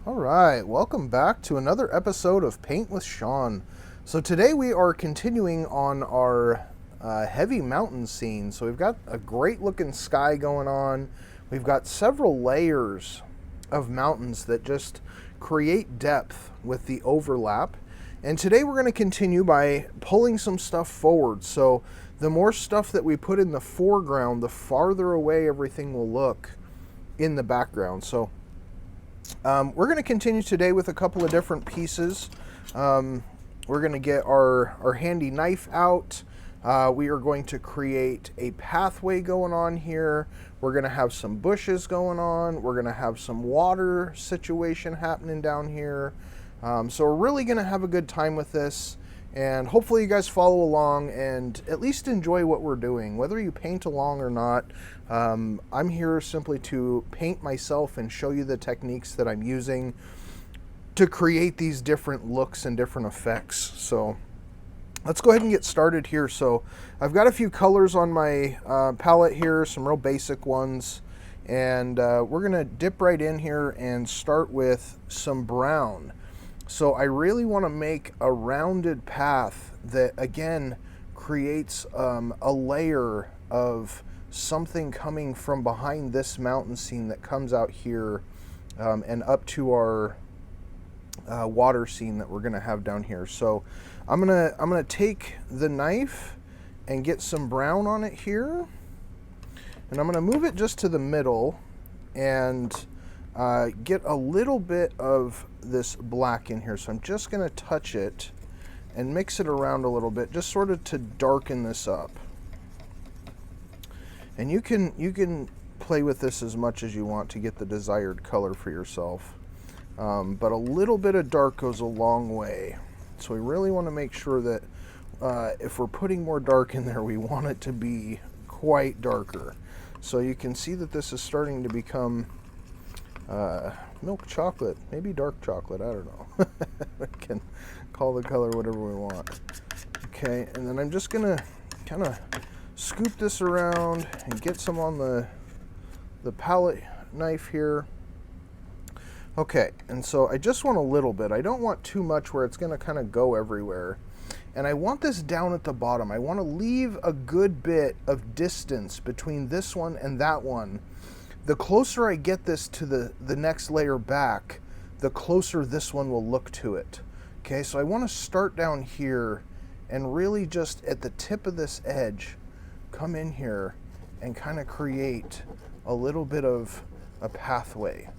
All right, welcome back to another episode of Paint with Sean. So today we are continuing on our heavy mountain scene. So we've got a great looking sky going on. We've got several layers of mountains that just create depth with the overlap. And today we're going to continue by pulling some stuff forward. So the more stuff that we put in the foreground, the farther away everything will look in the background. So we're going to continue today with a couple of different pieces. We're going to get our handy knife out. We are going to create a pathway going on here. We're going to have some bushes going on. We're going to have some water situation happening down here. So we're really going to have a good time with this. And hopefully you guys follow along and at least enjoy what we're doing. Whether you paint along or not, I'm here simply to paint myself and show you the techniques that I'm using to create these different looks and different effects. So let's go ahead and get started here. So I've got a few colors on my palette here, some real basic ones. And we're going to dip right in here and start with some brown. So I really want to make a rounded path that, again, creates a layer of something coming from behind this mountain scene that comes out here and up to our water scene that we're going to have down here. So I'm gonna take the knife and get some brown on it here, and I'm going to move it just to the middle and get a little bit of this black in here. So I'm just going to touch it and mix it around a little bit, just sort of to darken this up. And you can play with this as much as you want to get the desired color for yourself. But a little bit of dark goes a long way. So we really want to make sure that if we're putting more dark in there, we want it to be quite darker. So you can see that this is starting to become milk chocolate, maybe dark chocolate, I don't know. We can call the color whatever we want. Okay, and then I'm just gonna kind of scoop this around and get some on the palette knife here. Okay, and so I just want a little bit. I don't want too much where it's gonna kind of go everywhere. And I want this down at the bottom. I want to leave a good bit of distance between this one and that one. The closer I get this to the next layer back, the closer this one will look to it. Okay, so I want to start down here and really just at the tip of this edge, come in here and kind of create a little bit of a pathway.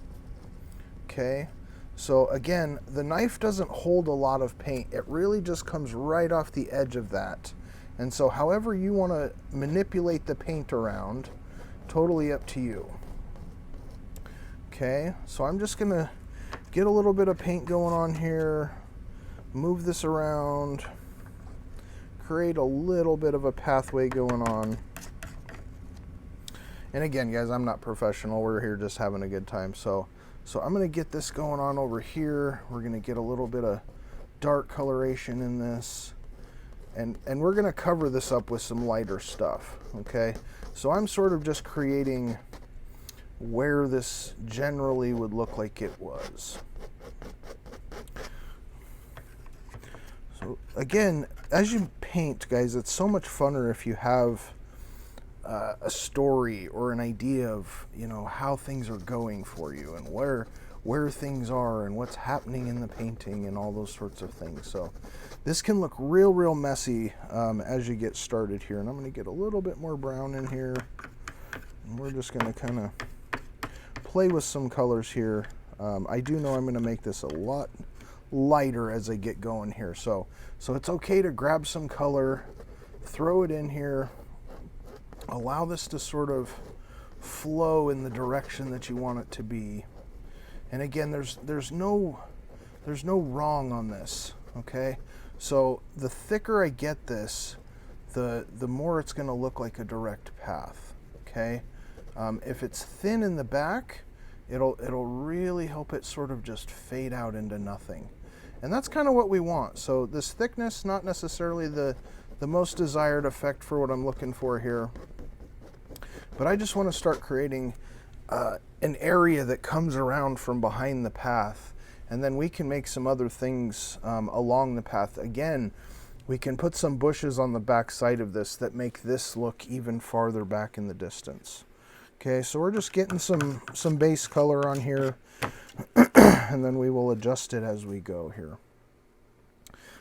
Okay, so again, the knife doesn't hold a lot of paint. It really just comes right off the edge of that. And so however you want to manipulate the paint around, totally up to you. Okay, so I'm just gonna get a little bit of paint going on here, move this around, create a little bit of a pathway going on. And again, guys, I'm not professional. We're here just having a good time. So I'm gonna get this going on over here. We're gonna get a little bit of dark coloration in this. And we're gonna cover this up with some lighter stuff, okay? So I'm sort of just creating where this generally would look like it was. So again, as you paint, guys, it's so much funner if you have a story or an idea of, you know, how things are going for you and where things are and what's happening in the painting and all those sorts of things. So this can look real messy as you get started here. And I'm going to get a little bit more brown in here. And we're just going to kind of play with some colors here. I do know I'm going to make this a lot lighter as I get going here. So it's okay to grab some color, throw it in here, allow this to sort of flow in the direction that you want it to be. And again, there's no wrong on this, okay? So the thicker I get this, the more it's going to look like a direct path, okay? If it's thin in the back, it'll really help it sort of just fade out into nothing. And that's kind of what we want. So this thickness, not necessarily the most desired effect for what I'm looking for here. But I just want to start creating an area that comes around from behind the path And then we can make some other things along the path. Again, we can put some bushes on the back side of this that make this look even farther back in the distance. Okay, so we're just getting some base color on here, and then we will adjust it as we go here.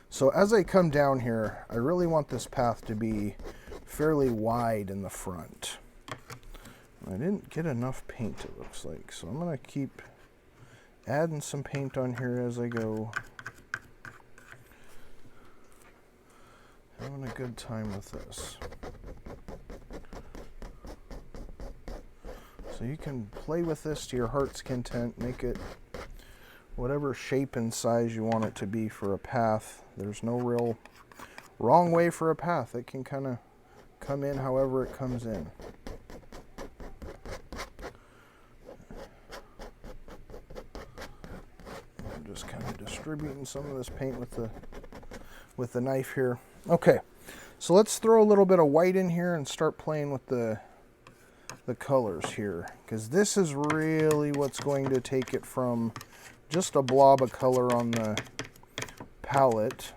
So as I come down here, I really want this path to be fairly wide in the front. I didn't get enough paint, it looks like, so I'm going to keep adding some paint on here as I go. Having a good time with this. So you can play with this to your heart's content, make it whatever shape and size you want it to be for a path. There's no real wrong way for a path. It can kind of come in however it comes in. I'm just kind of distributing some of this paint with the knife here. Okay, so let's throw a little bit of white in here and start playing with the colors here, because this is really what's going to take it from just a blob of color on the palette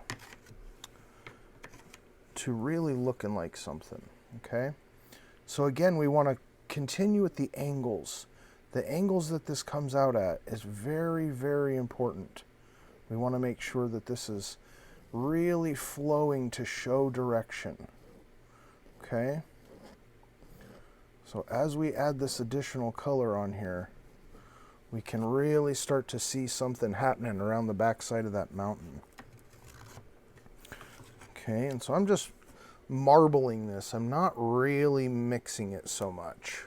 to really looking like something. Okay, so again, we want to continue with the angles. The angles that this comes out at is very, very important. We want to make sure that this is really flowing to show direction. Okay, so as we add this additional color on here, we can really start to see something happening around the back side of that mountain. Okay, and so I'm just marbling this. I'm not really mixing it so much.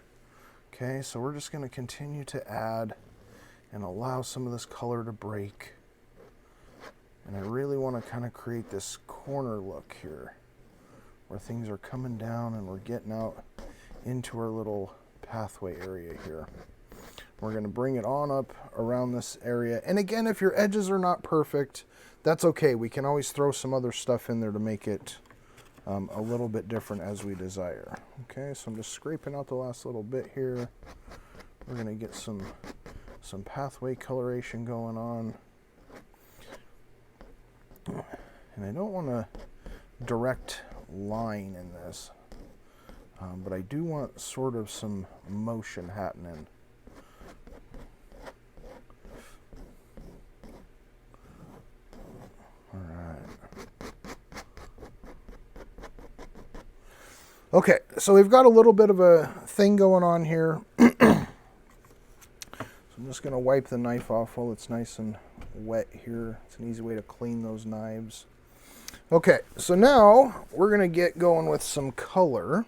Okay, so we're just going to continue to add and allow some of this color to break. And I really want to kind of create this corner look here, where things are coming down and we're getting out into our little pathway area here. We're going to bring it on up around this area. And again, if your edges are not perfect, that's okay. We can always throw some other stuff in there to make it a little bit different as we desire. Okay, so I'm just scraping out the last little bit here. We're going to get some pathway coloration going on. And I don't want a direct line in this, but I do want sort of some motion happening. All right. Okay, so we've got a little bit of a thing going on here. So I'm just going to wipe the knife off while it's nice and wet here. It's an easy way to clean those knives. Okay, so now we're going to get going with some color.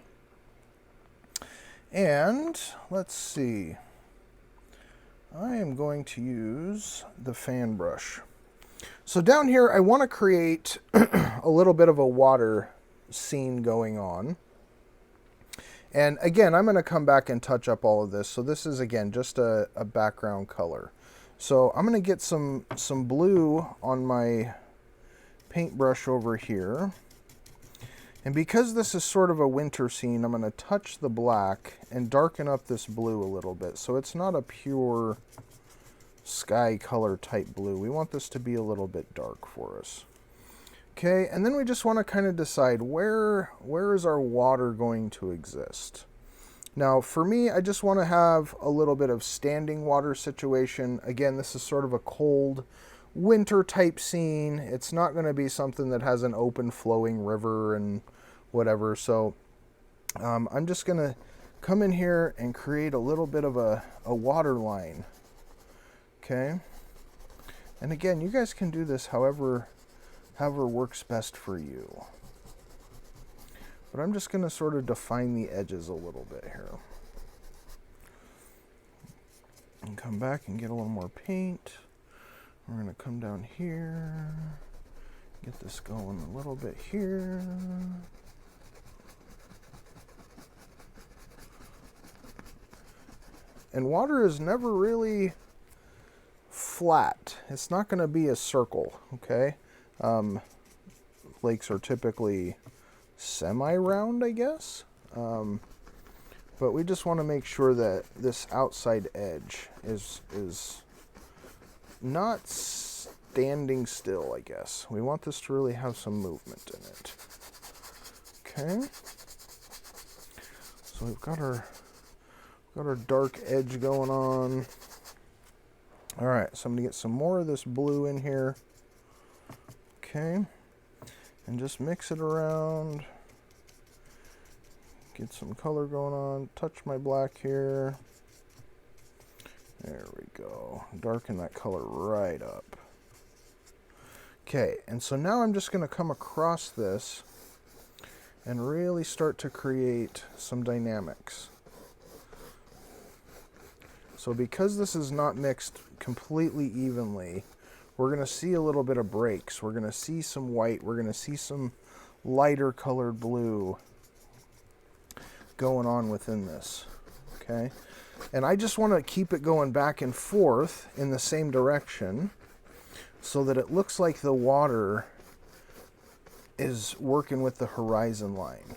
And let's see. I am going to use the fan brush. So down here, I want to create a little bit of a water scene going on. And again, I'm going to come back and touch up all of this. So this is, again, just a background color. So I'm going to get some blue on my paintbrush over here. And because this is sort of a winter scene, I'm going to touch the black and darken up this blue a little bit. So it's not a pure sky color type blue. We want this to be a little bit dark for us. Okay, and then we just want to kind of decide where is our water going to exist. Now, for me, I just want to have a little bit of standing water situation. Again, this is sort of a cold winter type scene. It's not going to be something that has an open flowing river and whatever. So I'm just going to come in here and create a little bit of a water line. Okay, and again, you guys can do this however works best for you. But I'm just going to sort of define the edges a little bit here. And come back and get a little more paint. We're going to come down here, get this going a little bit here. And water is never really flat. It's not going to be a circle, okay? Lakes are typically semi-round, I guess. But we just want to make sure that this outside edge is not standing still, I guess. We want this to really have some movement in it. Okay. So we've got our dark edge going on. All right, so I'm gonna get some more of this blue in here. Okay, and just mix it around. Get some color going on. Touch my black here. There we go. Darken that color right up. Okay, and so now I'm just gonna come across this and really start to create some dynamics. So because this is not mixed completely evenly, we're going to see a little bit of breaks. We're going to see some white. We're going to see some lighter colored blue going on within this. Okay? And I just want to keep it going back and forth in the same direction so that it looks like the water is working with the horizon line.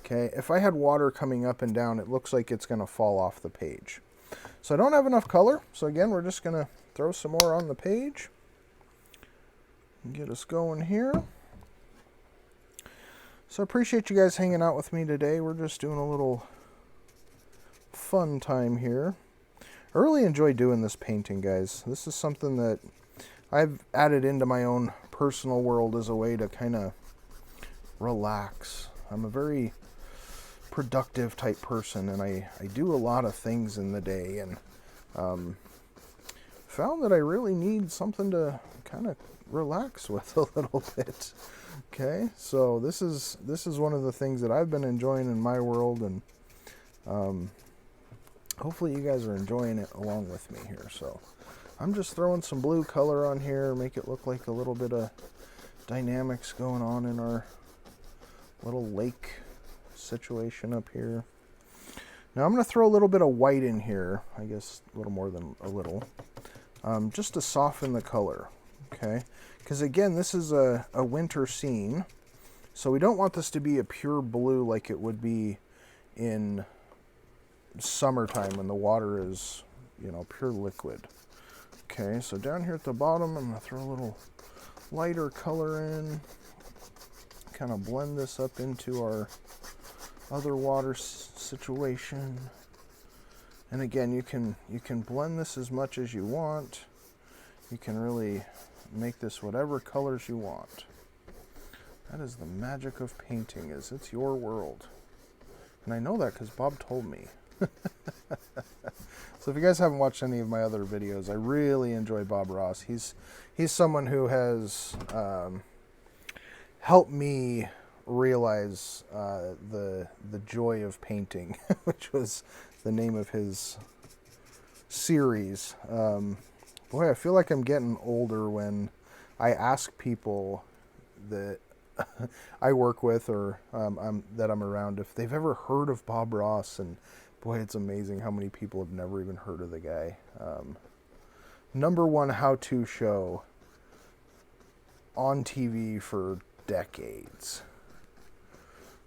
Okay? If I had water coming up and down, it looks like it's going to fall off the page. So I don't have enough color, so again, we're just going to throw some more on the page and get us going here. So I appreciate you guys hanging out with me today. We're just doing a little fun time here. I really enjoy doing this painting, guys. This is something that I've added into my own personal world as a way to kind of relax. I'm a very productive type person, and I do a lot of things in the day, and found that I really need something to kind of relax with a little bit. Okay, so this is one of the things that I've been enjoying in my world, and hopefully you guys are enjoying it along with me here. So I'm just throwing some blue color on here, make it look like a little bit of dynamics going on in our little lake situation up here. Now I'm going to throw a little bit of white in here, I guess a little more than a little, just to soften the color, okay? Because again, this is a winter scene, so we don't want this to be a pure blue like it would be in summertime when the water is, you know, pure liquid. Okay, so down here at the bottom, I'm going to throw a little lighter color in, kind of blend this up into our other water situation. And again, you can blend this as much as you want. You can really make this whatever colors you want. That is the magic of painting, is it's your world. And I know that because Bob told me. So if you guys haven't watched any of my other videos, I really enjoy Bob Ross. He's someone who has helped me realize the joy of painting, which was the name of his series. Boy, I feel like I'm getting older when I ask people that I work with or that I'm around if they've ever heard of Bob Ross, and boy, it's amazing how many people have never even heard of the guy. #1 how-to show on TV for decades.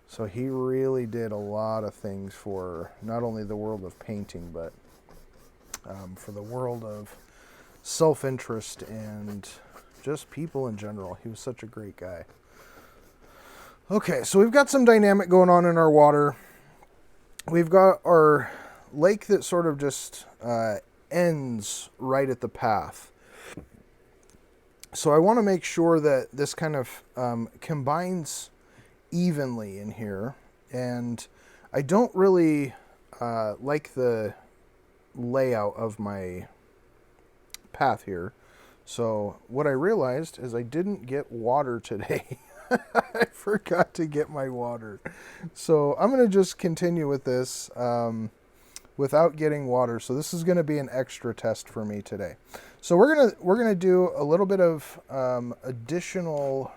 So he really did a lot of things for not only the world of painting, but for the world of self-interest and just people in general. He was such a great guy. Okay, so we've got some dynamic going on in our water. We've got our lake that sort of just ends right at the path. So I want to make sure that this kind of combines evenly in here, and I don't really like the layout of my path here. So what I realized is I didn't get water today. I forgot to get my water. So I'm going to just continue with this without getting water. So this is going to be an extra test for me today. So we're going to do a little bit of additional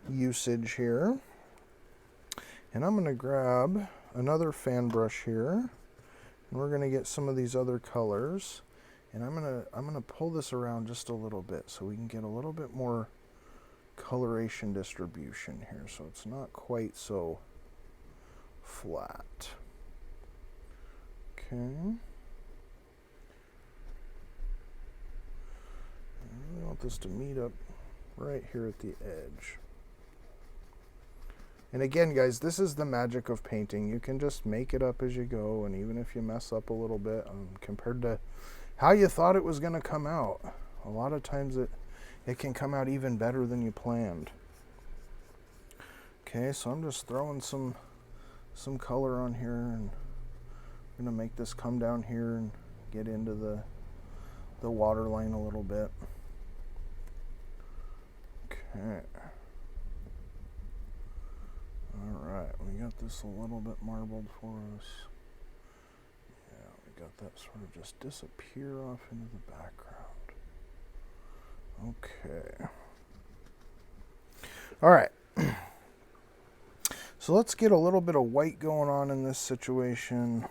usage here. And I'm going to grab another fan brush here, and we're going to get some of these other colors, and I'm going to pull this around just a little bit so we can get a little bit more coloration distribution here, so it's not quite so flat. Okay. this to meet up right here at the edge. And again, guys, this is the magic of painting. You can just make it up as you go, and even if you mess up a little bit compared to how you thought it was going to come out, a lot of times it can come out even better than you planned. Okay, so I'm just throwing some color on here, and I'm going to make this come down here and get into the water line a little bit. Okay. Alright, we got this a little bit marbled for us. Yeah, we got that sort of just disappear off into the background. Okay. Alright. So let's get a little bit of white going on in this situation.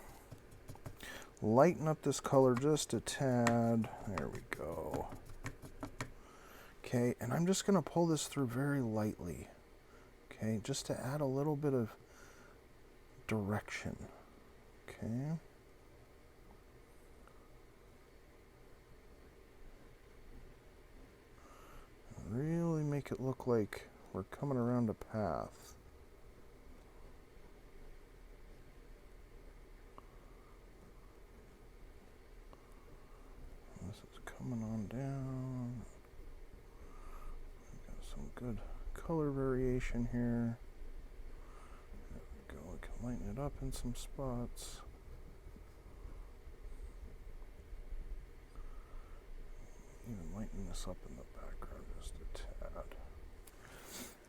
Lighten up this color just a tad. There we go. Okay, and I'm just going to pull this through very lightly. Okay, just to add a little bit of direction. Okay. Really make it look like we're coming around a path. This is coming on down. We've got some good color variation here. There we go. We can lighten it up in some spots. Even lighten this up in the background just a tad.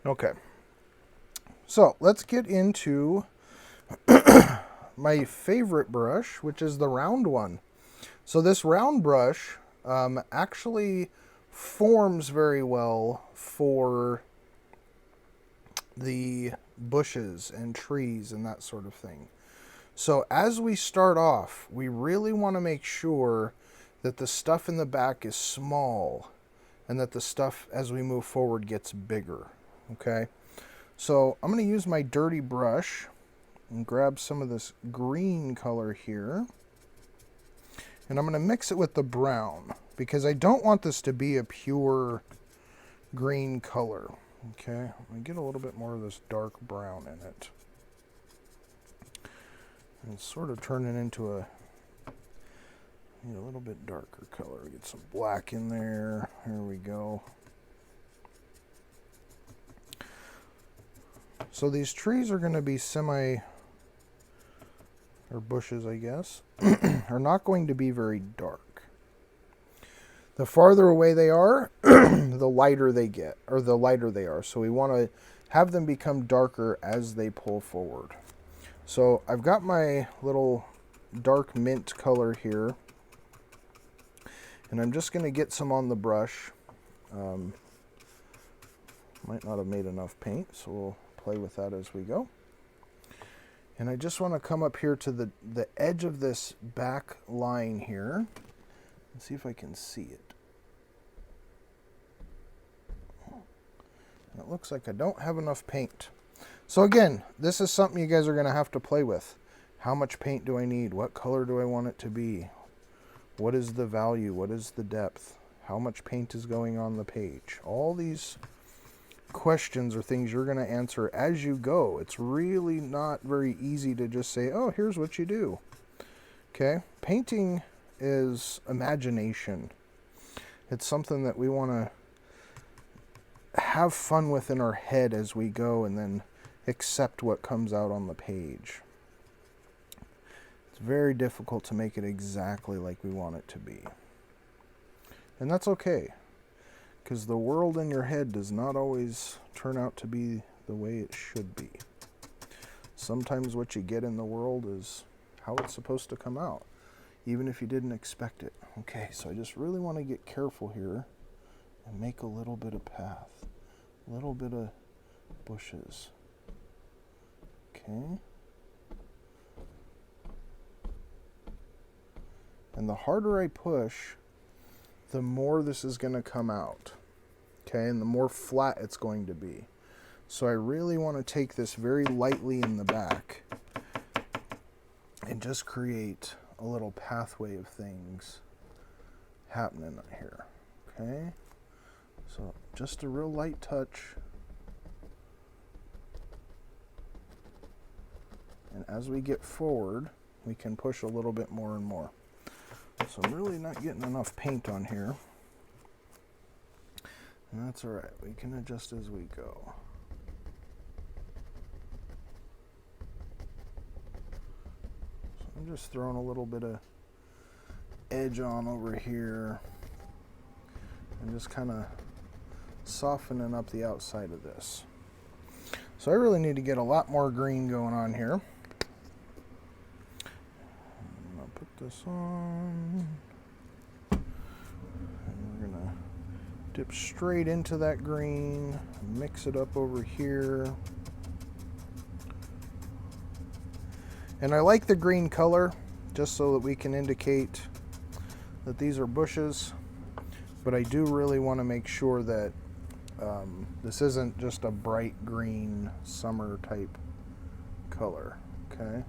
Okay. So let's get into my favorite brush, which is the round one. So this round brush actually forms very well for the bushes and trees and that sort of thing. So as we start off, we really want to make sure that the stuff in the back is small and that the stuff as we move forward gets bigger. Okay, so I'm going to use my dirty brush and grab some of this green color here, and I'm going to mix it with the brown because I don't want this to be a pure green color. Okay, I'm going to get a little bit more of this dark brown in it. And sort of turn it into a little bit darker color. Get some black in there. There we go. So these trees are going to be or bushes, I guess, are not going to be very dark. The farther away they are, the lighter they get, or the lighter they are. So we want to have them become darker as they pull forward. So I've got my little dark mint color here, and I'm just going to get some on the brush. Might not have made enough paint, so we'll play with that as we go. And I just want to come up here to the edge of this back line here and see if I can see it. And it looks like I don't have enough paint. So again, this is something you guys are going to have to play with. How much paint do I need? What color do I want it to be? What is the value? What is the depth? How much paint is going on the page? All these questions are things you're going to answer as you go. It's really not very easy to just say, oh, here's what you do. Okay? Painting is imagination. It's something that we want to have fun with in our head as we go and then accept what comes out on the page. It's very difficult to make it exactly like we want it to be. And that's okay, because the world in your head does not always turn out to be the way it should be. Sometimes what you get in the world is how it's supposed to come out, even if you didn't expect it. Okay, so I just really want to get careful here and make a little bit of path, a little bit of bushes. Okay. And the harder I push, the more this is going to come out. Okay, and the more flat it's going to be. So I really want to take this very lightly in the back and just create a little pathway of things happening here. Okay, So just a real light touch. And as we get forward, we can push a little bit more and more. So I'm really not getting enough paint on here. And that's all right. We can adjust as we go. So I'm just throwing a little bit of edge on over here and just kind of softening up the outside of this. So I really need to get a lot more green going on here. I'm gonna put this on, and we're gonna dip straight into that green, mix it up over here. And I like the green color just so that we can indicate that these are bushes, but I do really want to make sure that this isn't just a bright green summer type color, okay?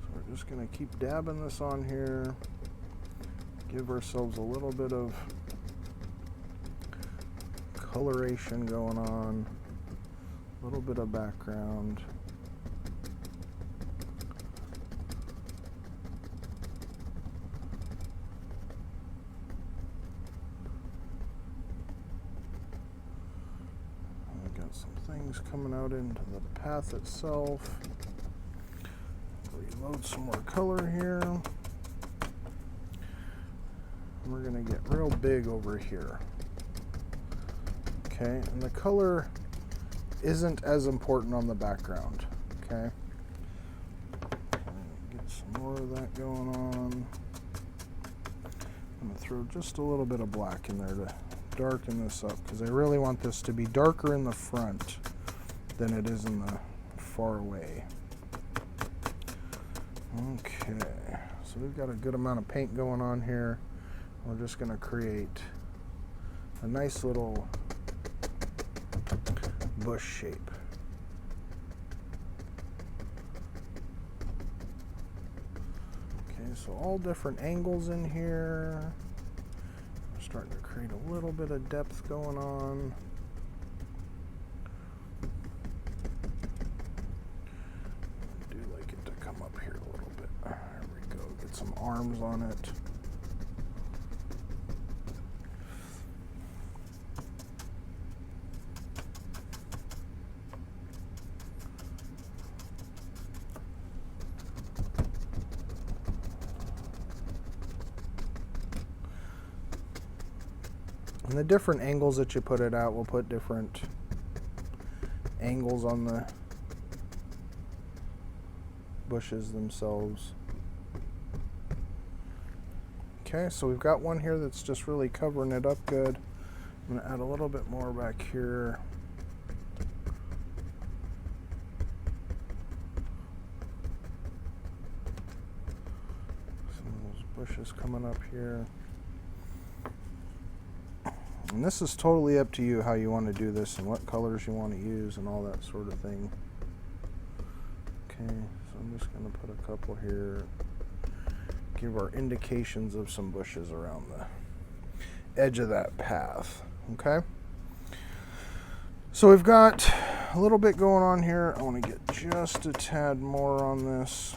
So we're just going to keep dabbing this on here, give ourselves a little bit of coloration going on, a little bit of background. Some things coming out into the path itself. Reload some more color here. And we're going to get real big over here. Okay, and the color isn't as important on the background. Okay, get some more of that going on. I'm going to throw just a little bit of black in there to darken this up, because I really want this to be darker in the front than it is in the far away. Okay, so we've got a good amount of paint going on here. We're just going to create a nice little bush shape. Okay, so all different angles in here. Starting to create a little bit of depth going on. I do like it to come up here a little bit. There we go. Get some arms on it. And the different angles that you put it at will put different angles on the bushes themselves. Okay, so we've got one here that's just really covering it up good. I'm going to add a little bit more back here. Some of those bushes coming up here. And this is totally up to you how you want to do this and what colors you want to use and all that sort of thing. Okay, so I'm just going to put a couple here. Give our indications of some bushes around the edge of that path. Okay. So we've got a little bit going on here. I want to get just a tad more on this.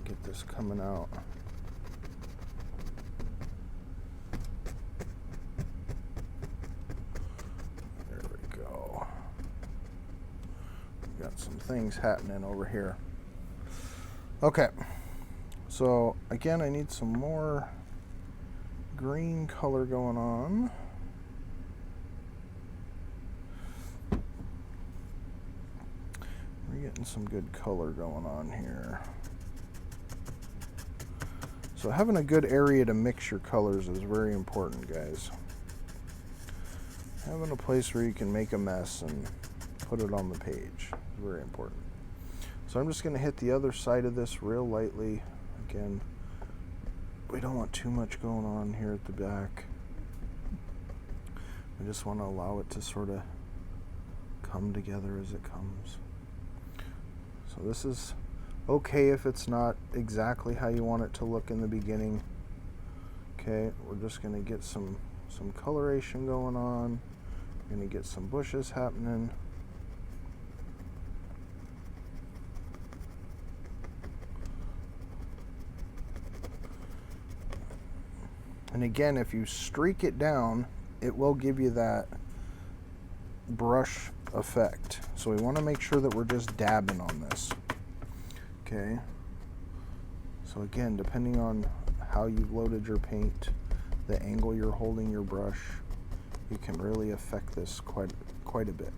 Get this coming out. Some things happening over here. Okay, so again, I need some more green color going on. We're getting some good color going on here. So having a good area to mix your colors is very important, guys. Having a place where you can make a mess and put it on the page. Very important. So I'm just going to hit the other side of this real lightly. Again, we don't want too much going on here at the back. We just want to allow it to sort of come together as it comes. So this is okay if it's not exactly how you want it to look in the beginning. Okay, we're just going to get some coloration going on. We're going to get some bushes happening. And again, if you streak it down, it will give you that brush effect. So we want to make sure that we're just dabbing on this. Okay. So again, depending on how you've loaded your paint, the angle you're holding your brush, you can really affect this quite a bit.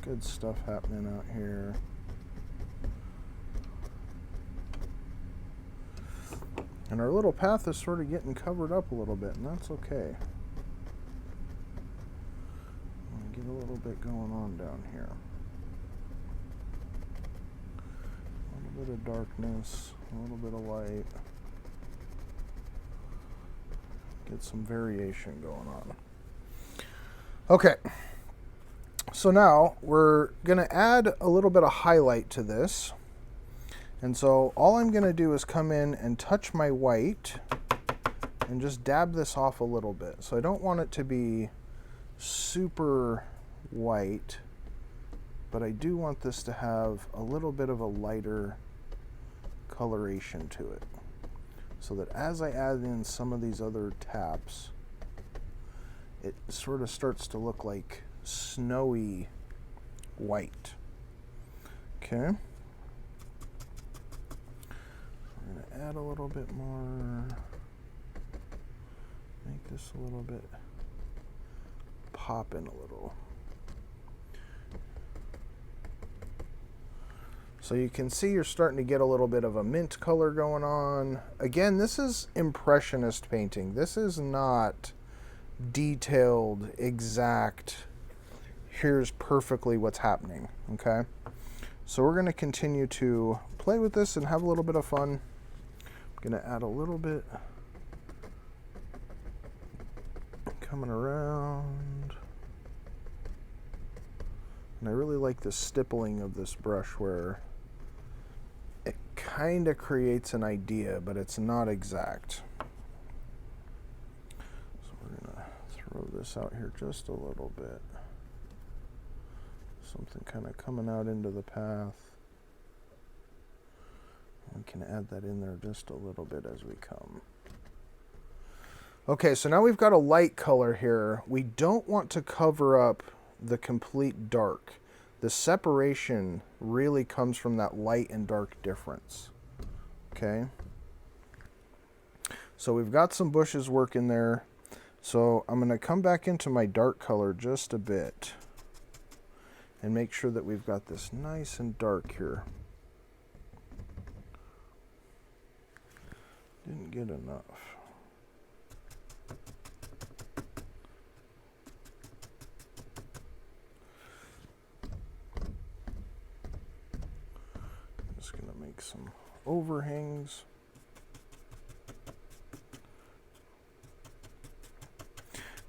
Good stuff happening out here. And our little path is sort of getting covered up a little bit, and that's okay. Get a little bit going on down here. A little bit of darkness, a little bit of light. Get some variation going on. Okay. So now we're going to add a little bit of highlight to this. And so all I'm going to do is come in and touch my white and just dab this off a little bit. So I don't want it to be super white, but I do want this to have a little bit of a lighter coloration to it, so that as I add in some of these other taps, it sort of starts to look like snowy white. Okay. We're going to add a little bit more, make this a little bit pop in a little. So you can see you're starting to get a little bit of a mint color going on. Again, this is impressionist painting. This is not detailed, exact, here's perfectly what's happening, okay? So we're going to continue to play with this and have a little bit of fun. I'm going to add a little bit coming around. And I really like the stippling of this brush where it kind of creates an idea, but it's not exact. So we're going to throw this out here just a little bit. Something kind of coming out into the path. We can add that in there just a little bit as we come. Okay, so now we've got a light color here. We don't want to cover up the complete dark. The separation really comes from that light and dark difference. Okay. So we've got some bushes working there. So I'm going to come back into my dark color just a bit and make sure that we've got this nice and dark here. Didn't get enough. Just gonna make some overhangs.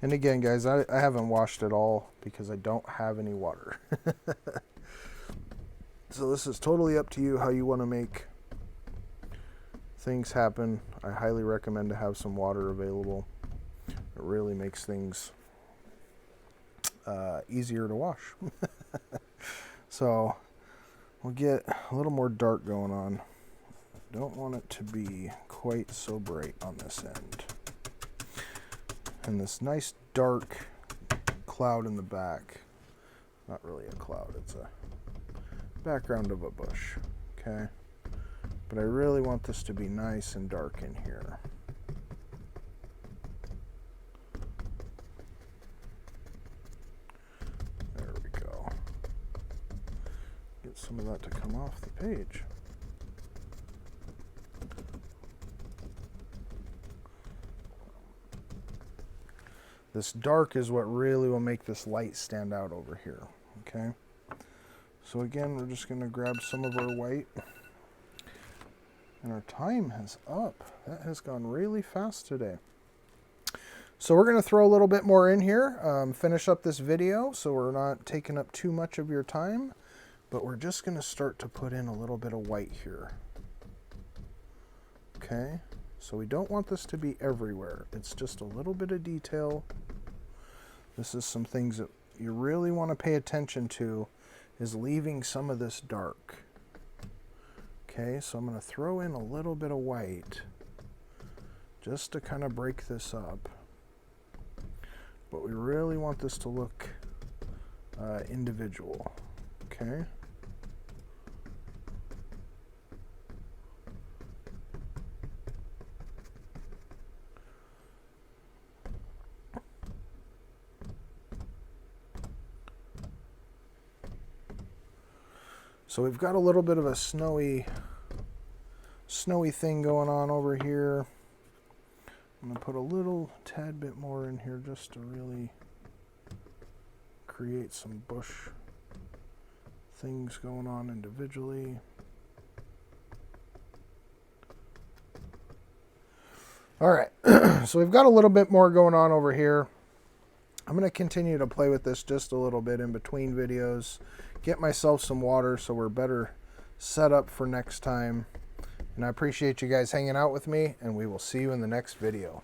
And again, guys, I haven't washed it all because I don't have any water. So this is totally up to you how you want to make things happen. I highly recommend to have some water available. It really makes things easier to wash. So we'll get a little more dark going on. Don't want it to be quite so bright on this end. And this nice dark cloud in the back. Not really a cloud, it's a background of a bush. Okay. But I really want this to be nice and dark in here. There we go. Get some of that to come off the page. This dark is what really will make this light stand out over here. Okay. So again, we're just going to grab some of our white. And our time is up. That has gone really fast today. So we're going to throw a little bit more in here, finish up this video so we're not taking up too much of your time. But we're just going to start to put in a little bit of white here. Okay, so we don't want this to be everywhere. It's just a little bit of detail. This is some things that you really want to pay attention to, is leaving some of this dark. Okay, so I'm going to throw in a little bit of white just to kind of break this up. But we really want this to look individual. Okay. So we've got a little bit of a snowy thing going on over here. I'm going to put a little tad bit more in here just to really create some bush things going on individually. All right, so we've got a little bit more going on over here. I'm going to continue to play with this just a little bit in between videos, get myself some water so we're better set up for next time. And I appreciate you guys hanging out with me, and we will see you in the next video.